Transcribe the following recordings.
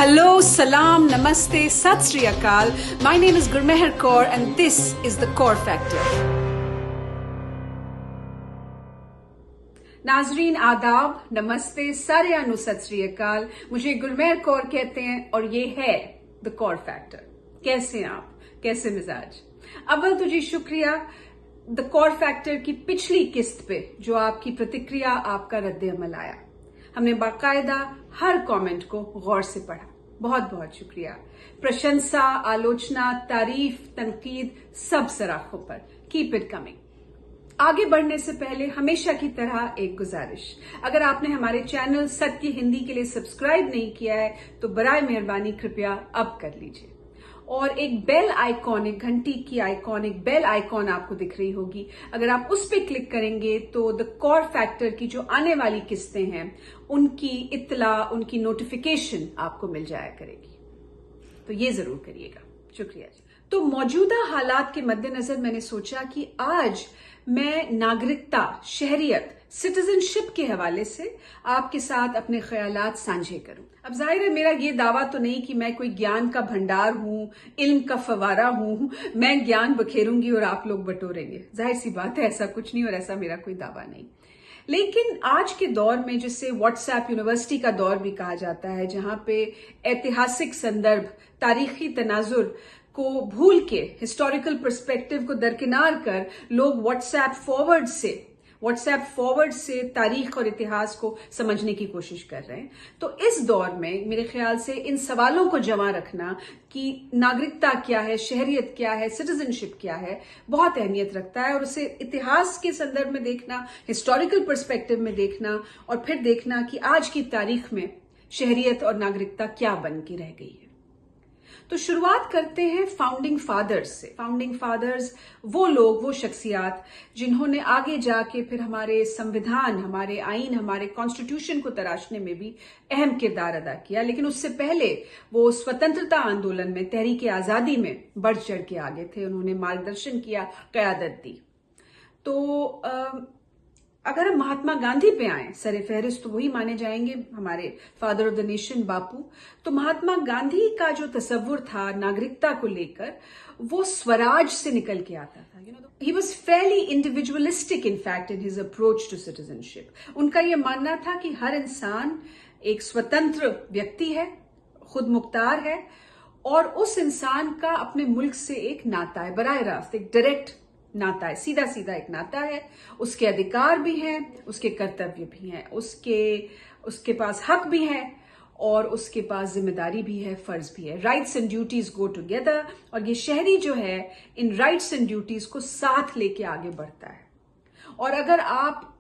Hello, salam, namaste, sat sri akal. My name is Gurmeher Kaur and this is the Kaur Factor. नाजरीन आदाब, नमस्ते, सारे अनु सत श्री अकाल। मुझे गुरमेहर कौर कहते हैं और ये है द कौर फैक्टर। कैसे हैं आप? कैसे मिजाज? अव्वल तो जी शुक्रिया द कौर फैक्टर की पिछली किस्त पे जो आपकी प्रतिक्रिया, आपका रद्द अमल आया। हमने बाकायदा हर कमेंट को गौर से पढ़ा। बहुत बहुत शुक्रिया। प्रशंसा, आलोचना, तारीफ, तनकीद सब सराखों पर। Keep it coming. आगे बढ़ने से पहले हमेशा की तरह एक गुजारिश, अगर आपने हमारे चैनल सत्य हिंदी के लिए सब्सक्राइब नहीं किया है तो बराए मेहरबानी कृपया अब कर लीजिए। और एक बेल आइकॉन, एक घंटी की आइकॉन, एक बेल आइकॉन आपको दिख रही होगी। अगर आप उस पर क्लिक करेंगे तो द कौर फैक्टर की जो आने वाली किस्तें हैं उनकी इत्तला, उनकी नोटिफिकेशन आपको मिल जाया करेगी। तो ये जरूर करिएगा। शुक्रिया जी। तो मौजूदा हालात के मद्देनजर मैंने सोचा कि आज मैं नागरिकता, शहरियत, सिटीजनशिप के हवाले से आपके साथ अपने ख्यालात साझे करूं। अब जाहिर है मेरा ये दावा तो नहीं कि मैं कोई ज्ञान का भंडार हूं, इल्म का फवारा हूं, मैं ज्ञान बखेरूंगी और आप लोग बटोरेंगे। जाहिर सी बात है, ऐसा कुछ नहीं और ऐसा मेरा कोई दावा नहीं। लेकिन आज के दौर में, जिसे व्हाट्सएप यूनिवर्सिटी का दौर भी कहा जाता है, जहां पे ऐतिहासिक संदर्भ, तारीखी तनाजुर को भूल के, हिस्टोरिकल पर्सपेक्टिव को दरकिनार कर लोग व्हाट्सएप फॉरवर्ड से तारीख और इतिहास को समझने की कोशिश कर रहे हैं, तो इस दौर में मेरे ख्याल से इन सवालों को जमा रखना कि नागरिकता क्या है, शहरियत क्या है, सिटीजनशिप क्या है, बहुत अहमियत रखता है। और उसे इतिहास के संदर्भ में देखना, हिस्टोरिकल पर्सपेक्टिव में देखना और फिर देखना कि आज की तारीख में शहरियत और नागरिकता क्या बन के रह गई है। तो शुरुआत करते हैं फाउंडिंग फादर्स से। फाउंडिंग फादर्स वो लोग, वो शख्सियात जिन्होंने आगे जाके फिर हमारे संविधान, हमारे आईन, हमारे कॉन्स्टिट्यूशन को तराशने में भी अहम किरदार अदा किया। लेकिन उससे पहले वो स्वतंत्रता आंदोलन में, तहरीक आजादी में बढ़ चढ़ के आगे थे। उन्होंने मार्गदर्शन किया, क़यादत दी। तो अगर हम महात्मा गांधी पे आए, सरे फहरिस्त तो वही माने जाएंगे, हमारे फादर ऑफ द नेशन, बापू। तो महात्मा गांधी का जो तसव्वुर था नागरिकता को लेकर, वो स्वराज से निकल के आता था। He was fairly individualistic in fact in his approach to citizenship. उनका यह मानना था कि हर इंसान एक स्वतंत्र व्यक्ति है, खुद मुख्तार है और उस इंसान का अपने मुल्क से एक नाता है, बराह रास्त एक डायरेक्ट नाता है, सीधा सीधा एक नाता है। उसके अधिकार भी हैं, उसके कर्तव्य भी हैं, उसके पास हक भी है और उसके पास जिम्मेदारी भी है, फर्ज भी है। Rights and duties go together. और ये शहरी जो है इन राइट्स एंड ड्यूटीज को साथ लेके आगे बढ़ता है। और अगर आप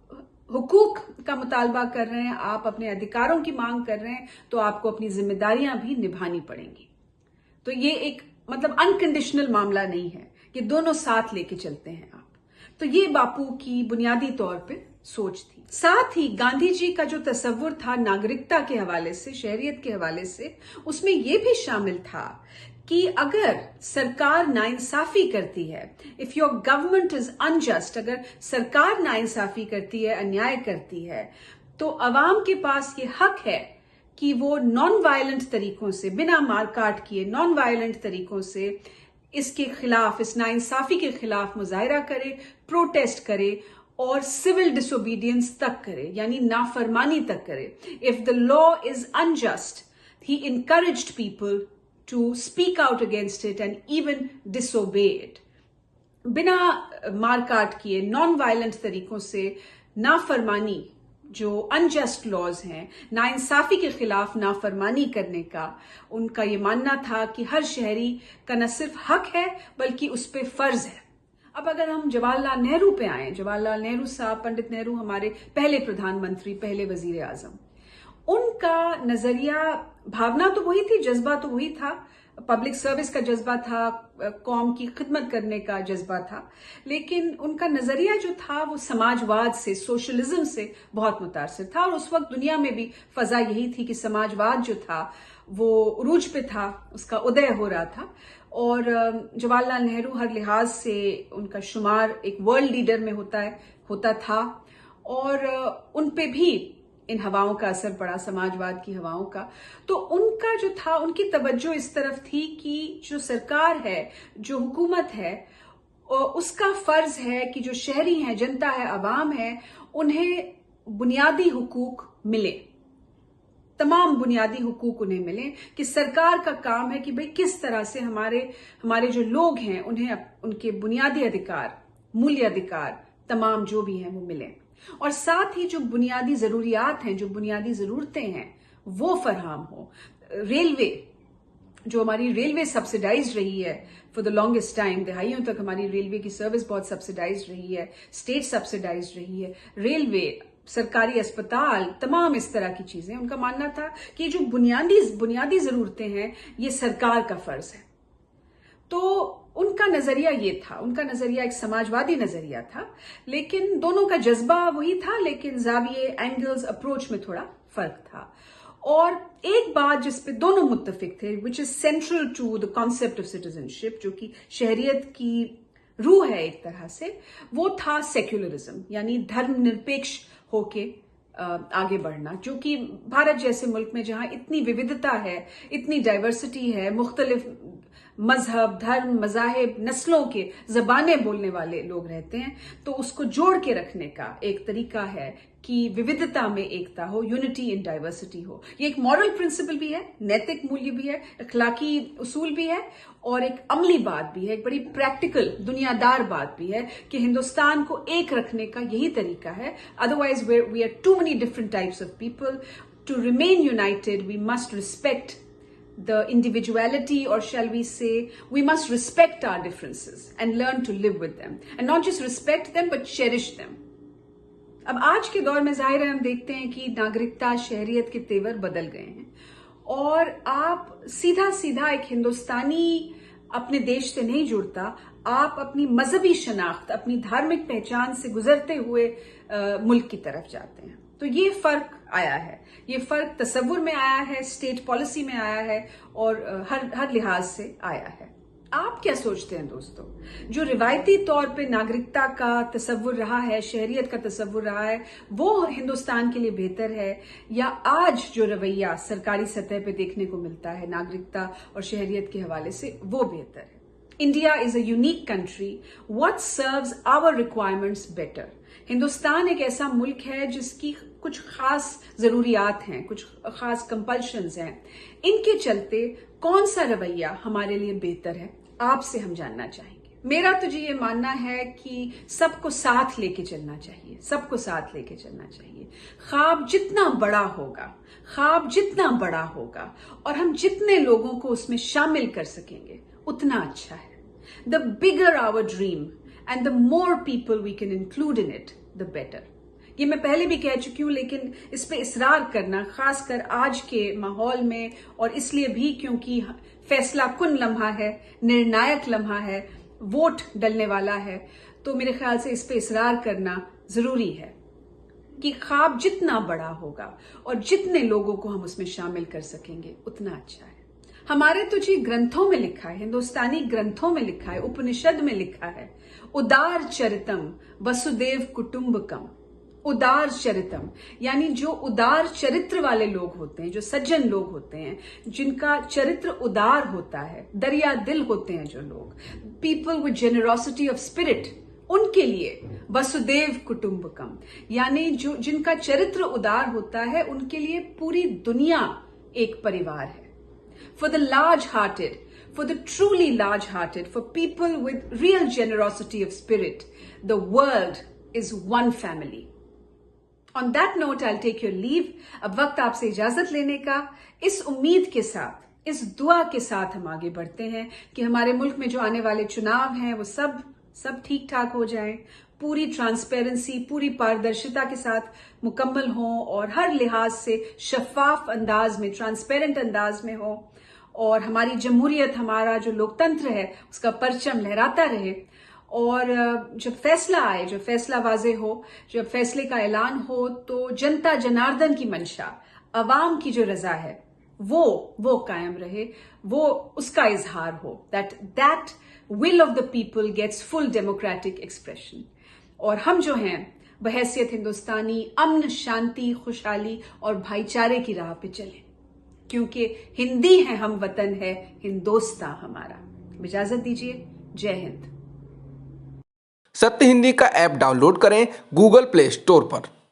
हुकूक का मुतालबा कर रहे हैं, आप अपने अधिकारों की मांग कर रहे हैं, तो आपको अपनी जिम्मेदारियां भी निभानी पड़ेंगी। तो ये एक अनकंडीशनल मामला नहीं है, ये दोनों साथ लेके चलते हैं आप। तो ये बापू की बुनियादी तौर पे सोच थी। साथ ही गांधी जी का जो तसव्वुर था नागरिकता के हवाले से, शहरियत के हवाले से, उसमें ये भी शामिल था कि अगर सरकार नाइंसाफी करती है, if your government is unjust, अगर सरकार नाइंसाफी करती है, अन्याय करती है, तो अवाम के पास ये हक है कि वो नॉन वायलेंट तरीकों से, बिना मारकाट किए नॉन वायलेंट तरीकों से इसके खिलाफ, इस नाइंसाफी के खिलाफ मुजाहिरा करे, प्रोटेस्ट करे और सिविल डिसोबीडियंस तक करे, यानी नाफरमानी तक करे। If the law is unjust, he encouraged people to speak out against it and even disobey it. बिना मारकाट किए, नॉन वायलेंट तरीकों से नाफरमानी, जो अनजस्ट लॉज हैं, नाइंसाफी के खिलाफ नाफरमानी करने का उनका ये मानना था कि हर शहरी का न सिर्फ हक है बल्कि उस पर फर्ज है। अब अगर हम जवाहरलाल नेहरू पे आए, जवाहरलाल नेहरू साहब, पंडित नेहरू हमारे पहले प्रधानमंत्री, पहले वजीर आजम, उनका नजरिया, भावना तो वही थी, जज्बा तो वही था, पब्लिक सर्विस का जज्बा था, कौम की खिदमत करने का जज्बा था। लेकिन उनका नजरिया जो था वो समाजवाद से, सोशलिज्म से बहुत मुतासिर था। और उस वक्त दुनिया में भी फजा यही थी कि समाजवाद जो था वो उरूज पे था, उसका उदय हो रहा था। और जवाहरलाल नेहरू हर लिहाज से उनका शुमार एक वर्ल्ड लीडर में होता था। और उन पे भी इन हवाओं का असर पड़ा, समाजवाद की हवाओं का। तो उनका जो था, उनकी तवज्जो इस तरफ थी कि जो सरकार है, जो हुकूमत है, उसका फर्ज है कि जो शहरी हैं, जनता है, अवाम है, उन्हें बुनियादी हुकूक मिले, तमाम बुनियादी हुकूक उन्हें मिले। कि सरकार का काम है कि भाई किस तरह से हमारे जो लोग हैं उन्हें उनके बुनियादी अधिकार, मूल्य अधिकार, तमाम जो भी हैं वो मिले, और साथ ही जो बुनियादी जरूरियात हैं, जो बुनियादी जरूरतें हैं, वो फराहम हो। रेलवे, जो हमारी रेलवे सब्सिडाइज रही है फॉर द लॉन्गेस्ट टाइम, दहाइयों तक हमारी रेलवे की सर्विस बहुत सब्सिडाइज रही है, स्टेट सब्सिडाइज रही है। रेलवे, सरकारी अस्पताल, तमाम इस तरह की चीजें, उनका मानना था कि जो बुनियादी जरूरतें हैं ये सरकार का फर्ज है। तो उनका नजरिया ये था, उनका नजरिया एक समाजवादी नजरिया था, लेकिन दोनों का जज्बा वही था, लेकिन जाविये, एंगल्स, अप्रोच में थोड़ा फर्क था। और एक बात जिस पे दोनों मुत्तफिक थे, which is central to the concept of citizenship, जो कि शहरियत की रूह है एक तरह से, वो था सेक्युलरिज्म, यानी धर्मनिरपेक्ष होके आगे बढ़ना। जो कि भारत जैसे मुल्क में जहां इतनी विविधता है, इतनी डाइवर्सिटी है, मुख्तलिफ मजहब, धर्म, मजाहिब, नस्लों के, जबानें बोलने वाले लोग रहते हैं, तो उसको जोड़ के रखने का एक तरीका है कि विविधता में एकता हो, यूनिटी इन डाइवर्सिटी हो। ये एक मॉरल प्रिंसिपल भी है, नैतिक मूल्य भी है, अखलाकी उसूल भी है, और एक अमली बात भी है, एक बड़ी प्रैक्टिकल, दुनियादार बात भी है कि हिंदुस्तान को एक रखने का यही तरीका है। Otherwise we are too many different types of people. To remain united we must respect the individuality, or shall we say, we must respect our differences and learn to live with them, and not just respect them but cherish them. अब आज के दौर में जाहिर है हम देखते हैं कि नागरिकता, शहरियत के तेवर बदल गए हैं, और आप सीधा सीधा एक हिंदुस्तानी अपने देश से नहीं जुड़ता, आप अपनी मजहबी शनाख्त, अपनी धार्मिक पहचान से गुजरते हुए मुल्क की तरफ जाते हैं। तो ये फर्क आया है, ये फर्क तसव्वुर में आया है, स्टेट पॉलिसी में आया है, और हर लिहाज से आया है। आप क्या सोचते हैं दोस्तों? जो रिवायती तौर पे नागरिकता का तसव्वुर रहा है, शहरियत का तसव्वुर रहा है, वो हिंदुस्तान के लिए बेहतर है, या आज जो रवैया सरकारी सतह पे देखने को मिलता है नागरिकता और शहरियत के हवाले से, वो बेहतर है? India is a unique country, what serves our requirements better? Hindustan एक ऐसा मुल्क है जिसकी कुछ खास जरूरियात हैं, कुछ खास कंपल्शंस हैं, इनके चलते कौन सा रवैया हमारे लिए बेहतर है, आपसे हम जानना चाहेंगे। मेरा तो जी ये मानना है कि सबको साथ लेके चलना चाहिए, सबको साथ लेके चलना चाहिए। ख्वाब जितना बड़ा होगा, ख्वाब जितना बड़ा होगा, और हम जितने लोगों को उसमें शामिल कर सकेंगे, उतना अच्छा है। The bigger our dream and the more people we can include in it, the better. ये मैं पहले भी कह चुकी हूं, लेकिन इस पे इसरार करना, खासकर आज के माहौल में, और इसलिए भी क्योंकि फैसला कुन लम्हा है, निर्णायक लम्हा है, वोट डलने वाला है, तो मेरे ख्याल से इस पे इसरार करना जरूरी है कि ख्वाब जितना बड़ा होगा और जितने लोगों को हम उसमें शामिल कर सकेंगे, उतना अच्छा है। हमारे तो जी ग्रंथों में लिखा है, हिंदुस्तानी ग्रंथों में लिखा है, उपनिषद में लिखा है, उदार चरितम वसुदेव कुटुंबकम। उदार चरितम यानी जो उदार चरित्र वाले लोग होते हैं, जो सज्जन लोग होते हैं, जिनका चरित्र उदार होता है, दरिया दिल होते हैं जो लोग, people with generosity of spirit, उनके लिए वसुदेव कुटुंबकम, यानी जो जिनका चरित्र उदार होता है, उनके लिए पूरी दुनिया एक परिवार है। For the large-hearted, for the truly large-hearted, for people with real generosity of spirit, the world is one family. On that note, I'll take your leave. अब वक्त आपसे इजाजत लेने का, इस उम्मीद के साथ, इस दुआ के साथ हम आगे बढ़ते हैं कि हमारे मुल्क में जो आने वाले चुनाव हैं वो सब ठीक ठाक हो जाएं, पूरी ट्रांसपेरेंसी, पूरी पारदर्शिता के साथ मुकम्मल हों, और हर लिहाज से शफाफ अंदाज में, ट्रांसपेरेंट अंदाज में हो, और हमारी जमहूरियत, हमारा जो लोकतंत्र है, उसका परचम लहराता रहे। और जब फैसला आए, जब फैसला वाजे हो, जब फैसले का ऐलान हो, तो जनता जनार्दन की मंशा, अवाम की जो रजा है, वो कायम रहे, वो उसका इजहार हो, that will of the people gets full democratic expression. और हम जो हैं, बहैसियत हिंदुस्तानी अमन, शांति, खुशहाली और भाईचारे की राह पे चलें, क्योंकि हिंदी है, हम वतन है हिंदोस्तां हमारा। इजाजत दीजिए। जय हिंद। सत्य हिंदी का ऐप डाउनलोड करें गूगल प्ले स्टोर पर।